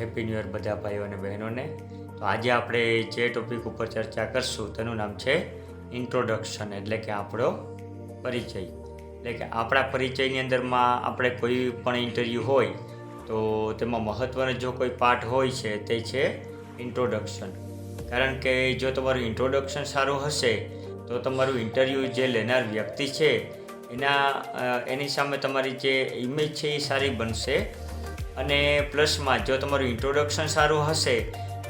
Happy new year બધા ભાઈઓ અને બહેનોને. તો આજે આપણે જે ટોપિક ઉપર ચર્ચા કરશું તેનું નામ છે ઇન્ટ્રોડક્શન, એટલે કે આપણો પરિચય. એટલે કે આપણા પરિચયની અંદરમાં આપણે કોઈ પણ ઇન્ટરવ્યૂ હોય તો તેમાં મહત્ત્વનો જો કોઈ પાર્ટ હોય છે તે છે ઇન્ટ્રોડક્શન. કારણ કે જો તમારું ઇન્ટ્રોડક્શન સારું હશે તો તમારું ઇન્ટરવ્યૂ જે લેનાર વ્યક્તિ છે એની સામે તમારી જે ઇમેજ છે એ સારી બનશે. અને પ્લસમાં જો તમારું ઇન્ટ્રોડક્શન સારું હશે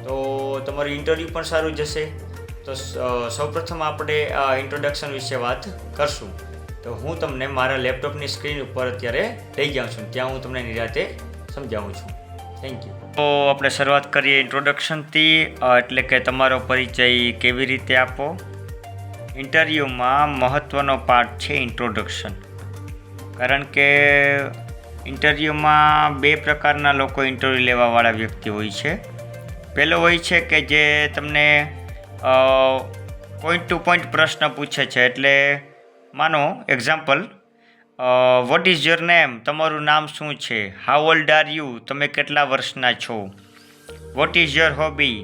તો તમારું ઇન્ટરવ્યૂ પણ સારું જશે. તો સૌપ્રથમ આપણે ઇન્ટ્રોડક્શન વિશે વાત કરશું. તો હું તમને મારા લેપટોપની સ્ક્રીન ઉપર અત્યારે લઈ જાઉં છું, ત્યાં હું તમને નિરાતે સમજાવું છું. Thank you. તો આપણે શરૂઆત કરીએ ઇન્ટ્રોડક્શનથી, એટલે કે તમારો પરિચય કેવી રીતે આપો. ઇન્ટરવ્યૂમાં મહત્ત્વનો પાર્ટ છે ઇન્ટ્રોડક્શન. કારણ કે ઇન્ટરવ્યૂમાં બે પ્રકારના લોકો ઇન્ટરવ્યૂ લેવાવાળા વ્યક્તિ હોય છે. પહેલો હોય છે કે જે તમને પોઈન્ટ ટુ પોઈન્ટ પ્રશ્ન પૂછે છે. એટલે માનો example, what is your name, તમારું નામ શું છે. હાઉ ઓલ્ડ આર યુ, તમે કેટલા વર્ષના છો. વોટ ઇઝ યોર હોબી,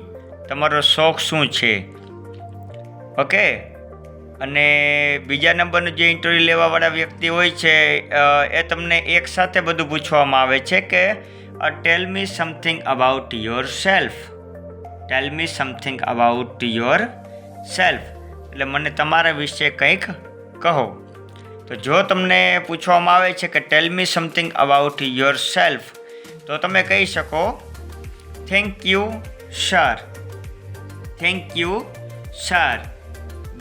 તમારો શોખ શું છે. ઓકે. અને બીજા નંબરનું જે ઇન્ટરવ્યૂ લેવાવાળા વ્યક્તિ હોય છે એ તમને એકસાથે બધું પૂછવામાં આવે છે કે tell me something about yourself. Tell me something about yourself, એટલે મને તમારા વિશે કંઈક કહો. તો જો તમને પૂછવામાં આવે છે કે tell me something about your self, તો તમે કહી શકો thank you sir, thank you sir,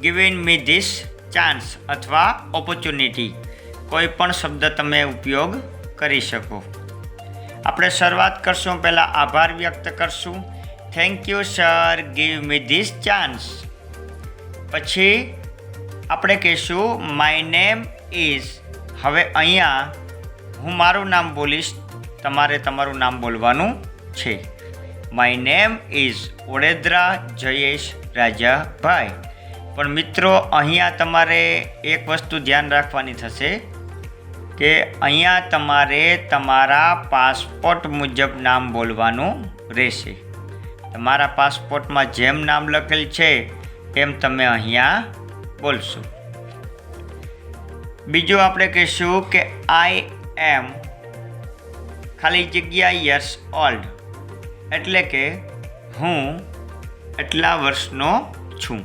giving me this chance અથવા ઓપોર્ચ્યુનિટી. કોઈ પણ શબ્દ તમે ઉપયોગ કરી શકો. આપણે શરૂઆત કરશું, પહેલાં આભાર વ્યક્ત કરશું. Thank you sir, give me this chance. પછી આપણે કહીશું માય નેમ ઇઝ. હવે અહીંયા હું મારું નામ બોલીશ, તમારે તમારું નામ બોલવાનું છે. My name is Odedara Jayesh Rajabhai. પણ મિત્રો અહીંયા તમારે એક વસ્તુ ધ્યાન રાખવાની થશે કે અહીંયા તમારે તમારા પાસપોર્ટ મુજબ નામ બોલવાનું રહેશે. તમારા પાસપોર્ટમાં જેમ નામ લખેલ છે એમ તમે અહીંયા બોલશો. બીજું આપણે કહીશું કે આઈ એમ ખાલી જગ્યા યર્સ ઓલ્ડ, એટલે કે હું એટલા વર્ષનો છું.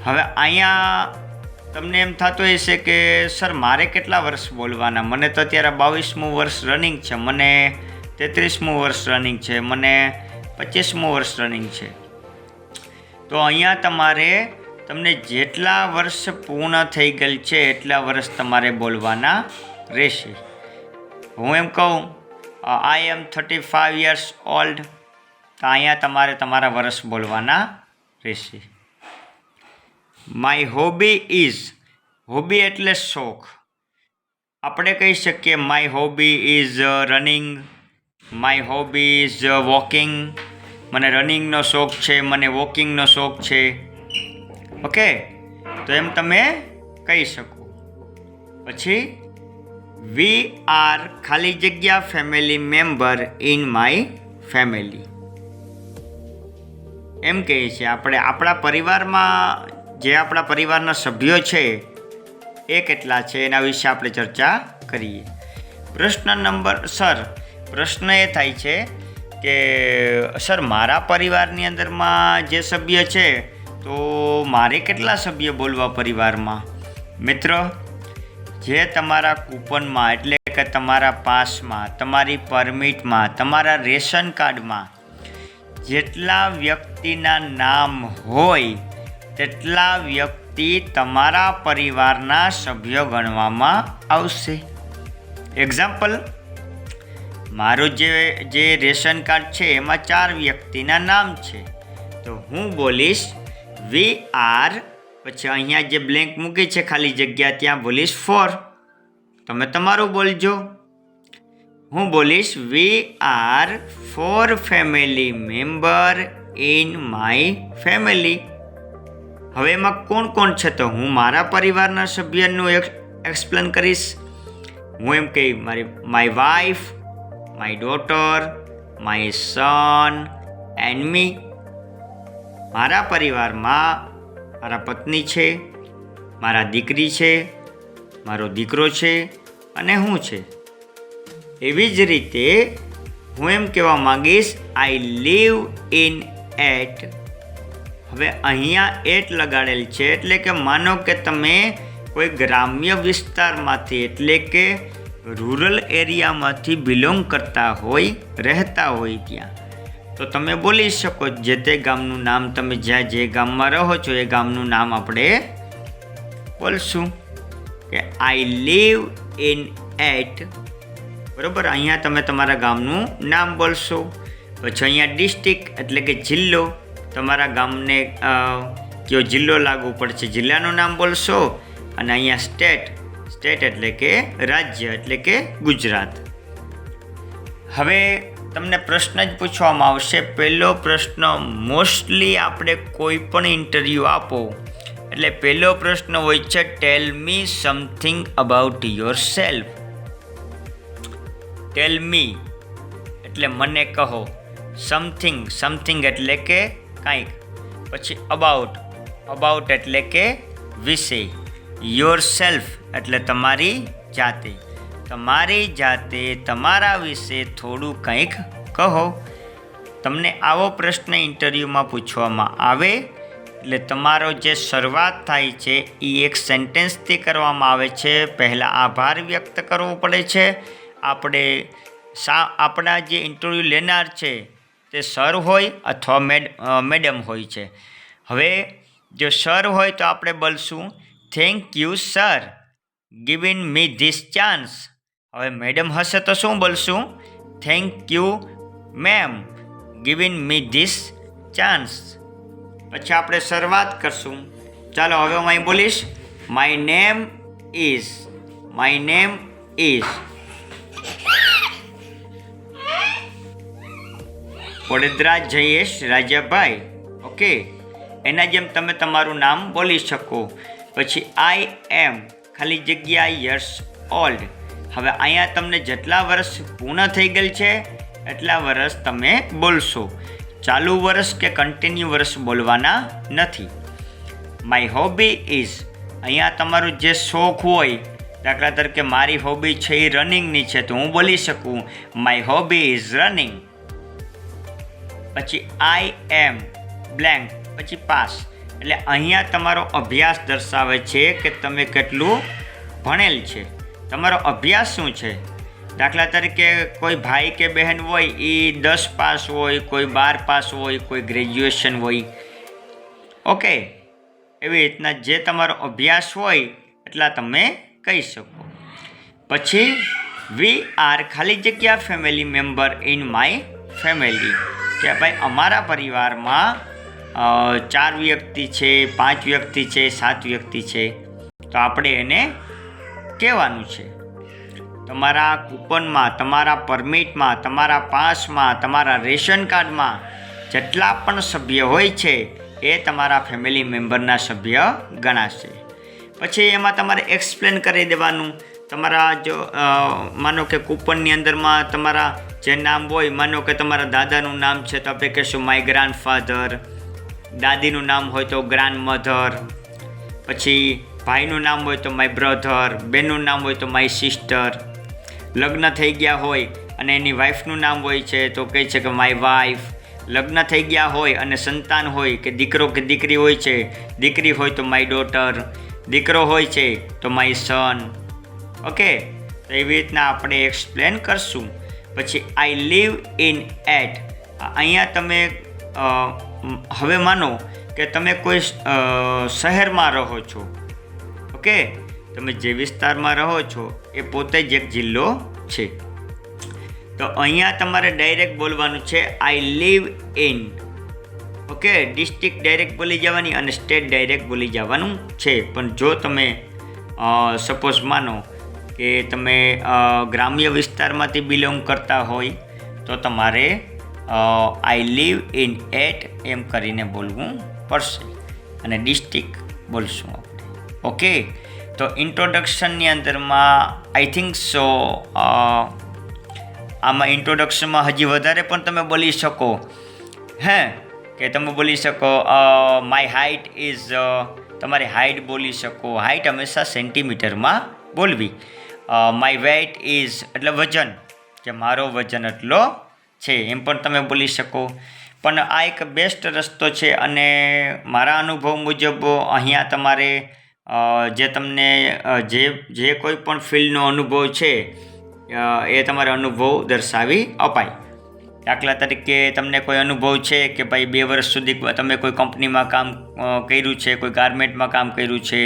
હવે અહીંયા તમને એમ થતું હશે કે સર મારે કેટલા વર્ષ બોલવાના, મને તો અત્યારે 22મું વર્ષ રનિંગ છે, મને 33મું વર્ષ રનિંગ છે, મને 25મું વર્ષ રનિંગ છે. તો અહીંયા તમારે તમને જેટલા વર્ષ પૂર્ણ થઈ ગયેલ છે એટલા વર્ષ તમારે બોલવાના રહેશે. હું એમ કહું આઈ એમ 35 યર્સ ઓલ્ડ, તો અહીંયા તમારે તમારા વર્ષ બોલવાના રહેશે. માય હોબી ઇઝ, હોબી એટલે શોખ. આપણે કહી શકીએ my hobby is running, my hobby is walking. મને રનિંગનો શોખ છે, મને વોકિંગનો શોખ છે. ઓકે, તો એમ તમે કહી શકો. પછી વી આર ખાલી જગ્યા family member in my family. એમ કહીએ છીએ આપણે આપણા પરિવારમાં જે આપણા પરિવારના સભ્યો છે એ કેટલા છે એના વિશે આપણે ચર્ચા કરીએ. પ્રશ્ન નંબર પ્રશ્ન એ થાય છે કે સર મારા પરિવારની અંદરમાં જે સભ્ય છે તો મારે કેટલા સભ્ય બોલવા પરિવારમાં. મિત્રો, જે તમારા કૂપનમાં એટલે કે તમારા પાસમાં, તમારી પરમિટમાં, તમારા રેશન કાર્ડમાં જેટલા વ્યક્તિના નામ હોય તેટલા વ્યક્તિ તમારા પરિવારના સભ્યો ગણવામાં આવશે. એક્ઝામ્પલ, મારું જે રેશન કાર્ડ છે એમાં 4 વ્યક્તિના નામ છે, તો હું બોલીશ વી આર, પછી અહીંયા જે બ્લેન્ક મૂકી છે ખાલી જગ્યા ત્યાં બોલીશ 4. તમે તમારું બોલજો. હું બોલીશ we are 4 family member in my family. હવે એમાં કોણ કોણ છે, તો હું મારા પરિવારના સભ્યનું એક્સપ્લેન કરીશ. હું એમ કહી my wife, my daughter, my son and me. મારા પરિવારમાં મારા પત્ની છે, મારા દીકરી છે, મારો દીકરો છે અને હું છે. એવી જ રીતે હું એમ કહેવા માંગીશ આઈ લીવ ઇન એટ. હવે અહીંયા એટ લગાડેલ છે એટલે કે માનો કે તમે કોઈ ગ્રામ્ય વિસ્તારમાંથી એટલે કે રૂરલ એરિયામાંથી બિલોંગ કરતા હોય, રહેતા હોય ત્યાં, તો તમે બોલી શકો જે તે ગામનું નામ. તમે જ્યાં જે ગામમાં રહો છો એ ગામનું નામ આપણે બોલશું કે આઈ લીવ ઇન એટ. બરાબર, અહીંયા તમે તમારા ગામનું નામ બોલશો. પછી અહીંયા ડિસ્ટ્રિક્ટ એટલે કે જિલ્લો, તમારા ગામને કયો જિલ્લો લાગુ પડશે જિલ્લાનું નામ બોલશો. અને અહીંયા સ્ટેટ એટલે કે રાજ્ય એટલે કે ગુજરાત. હવે તમને પ્રશ્ન જ પૂછવામાં આવશે. પહેલો પ્રશ્ન મોસ્ટલી આપણે કોઈ પણ ઇન્ટરવ્યૂ આપો એટલે પહેલો પ્રશ્ન હોય છે ટેલ me something about yourself. Tell મી એટલે મને કહો, સમથિંગ એટલે કે કંઈક, પછી અબાઉટ એટલે કે વિશે, યોર સેલ્ફ એટલે તમારી જાતે, તમારા વિશે થોડું કંઈક કહો. તમને આવો પ્રશ્ન ઇન્ટરવ્યૂમાં પૂછવામાં આવે એટલે તમારો જે શરૂઆત થાય છે એ એક સેન્ટેન્સથી કરવામાં આવે છે. પહેલાં આભાર વ્યક્ત કરવો પડે છે. આપણા જે ઇન્ટરવ્યૂ લેનાર છે તે સર હોય અથવા મેડમ હોય છે. હવે જો સર હોય તો આપણે બોલશું thank you sir giving me this chance. હવે મેડમ હશે તો શું બોલશું? Thank you ma'am giving me this chance. પછી આપણે શરૂઆત કરશું. ચાલો હવે હું અહીં બોલીશ my name is Vadodara Jayesh Rajabhai. Okay, એના જેમ તમે તમારું નામ બોલી શકો. પછી આઈ એમ ખાલી જગ્યા યર્સ ઓલ્ડ. હવે અહીંયા તમને જેટલા વર્ષ પૂર્ણ થઈ ગયેલ છે એટલા વર્ષ તમે બોલશો. ચાલુ વર્ષ કે કન્ટિન્યુ વર્ષ બોલવાના નથી. માય હોબી ઇઝ, અહીંયા તમારું જે શોખ હોય, દાખલા તરીકે મારી હોબી છે એ રનિંગની છે તો હું બોલી શકું માય હોબી ઇઝ રનિંગ. પછી આઈ એમ બ્લેન્ક, પછી પાસ એટલે અહીંયા તમારો અભ્યાસ દર્શાવે છે કે તમે કેટલું ભણેલ છે, તમારો અભ્યાસ શું છે. દાખલા તરીકે કોઈ ભાઈ કે બહેન હોય એ 10 પાસ હોય, કોઈ 12 પાસ હોય, કોઈ ગ્રેજ્યુએશન હોય. ઓકે, એવી રીતના જે તમારો અભ્યાસ હોય એટલા તમે કહી શકો. પછી વી આર ખાલી જગ્યા family member in my family, કે ભાઈ અમારા પરિવારમાં 4 વ્યક્તિ છે, 5 વ્યક્તિ છે, 7 વ્યક્તિ છે, તો આપણે એને કહેવાનું છે. તમારા કૂપનમાં, તમારા પરમિટમાં, તમારા પાસમાં, તમારા રેશન કાર્ડમાં જેટલા પણ સભ્ય હોય છે એ તમારા ફેમિલી મેમ્બરના સભ્ય ગણાશે. પછી એમાં તમારે એક્સપ્લેન કરી દેવાનું. તમારા જો માનો કે કૂપનની અંદરમાં તમારા જે નામ હોય, માનો કે તમારા દાદાનું નામ છે તો આપણે કહીશું માય ગ્રાન્ડફાધર, દાદીનું નામ હોય તો ગ્રાન્ડ મધર, પછી ભાઈનું નામ હોય તો માય બ્રધર, બેનનું નામ હોય તો માય સિસ્ટર, લગ્ન થઈ ગયા હોય અને એની વાઈફનું નામ હોય છે તો કહે છે કે માય વાઈફ, લગ્ન થઈ ગયા હોય અને સંતાન હોય કે દીકરો કે દીકરી હોય છે, દીકરી હોય તો માય ડોટર, દીકરો હોય છે તો માય સન. ઓકે, તો એવી રીતના આપણે એક્સપ્લેન કરશું. પછી આઈ લીવ ઇન એટ, અહીંયા તમે હવે માનો કે તમે કોઈ શહેરમાં રહો છો. ઓકે, તમે જે વિસ્તારમાં રહો છો એ પોતે જ એક જિલ્લો છે. તો અહીંયા તમારે ડાયરેક્ટ બોલવાનું છે I live in. Okay, district direct બોલી જવાની અને સ્ટેટ ડાયરેક્ટ બોલી જવાનું છે. પણ જો તમે સપોઝ માનો કે તમે ગ્રામ્ય વિસ્તારમાંથી બિલોંગ કરતા હોય તો તમારે આઈ લીવ ઇન એટ એમ કરીને બોલવું પડશે અને ડિસ્ટ્રિક્ટ બોલશું આપણે. ઓકે, તો ઇન્ટ્રોડક્શનની અંદરમાં આઈ થિંક સો આમાં ઇન્ટ્રોડક્શનમાં હજી વધારે પણ તમે બોલી શકો, હે, કે તમે બોલી શકો માય હાઇટ ઇઝ, તમારી હાઇટ બોલી શકો. હાઇટ હંમેશા સેન્ટીમીટરમાં બોલવી. માય વેઇટ ઇઝ એટલે વજન, કે મારો વજન એટલો છે, એમ પણ તમે બોલી શકો. પણ આ એક બેસ્ટ રસ્તો છે અને મારા અનુભવ મુજબ અહીંયા તમારે જે તમને જે કોઈ પણ ફિલ્ડનો અનુભવ છે એ તમારે અનુભવ દર્શાવી અપાય. દાખલા તરીકે તમને કોઈ અનુભવ છે કે ભાઈ 2 વર્ષ સુધી તમે કોઈ કંપનીમાં કામ કર્યું છે, કોઈ ગાર્મેન્ટમાં કામ કર્યું છે,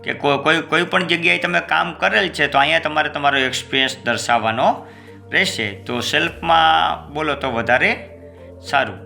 કે કોઈ પણ જગ્યાએ તમે કામ કરેલ છે, તો અહીંયા તમારે તમારો એક્સપિરિયન્સ દર્શાવવાનો રહેશે. તો સેલ્ફમાં બોલો તો વધારે સારું.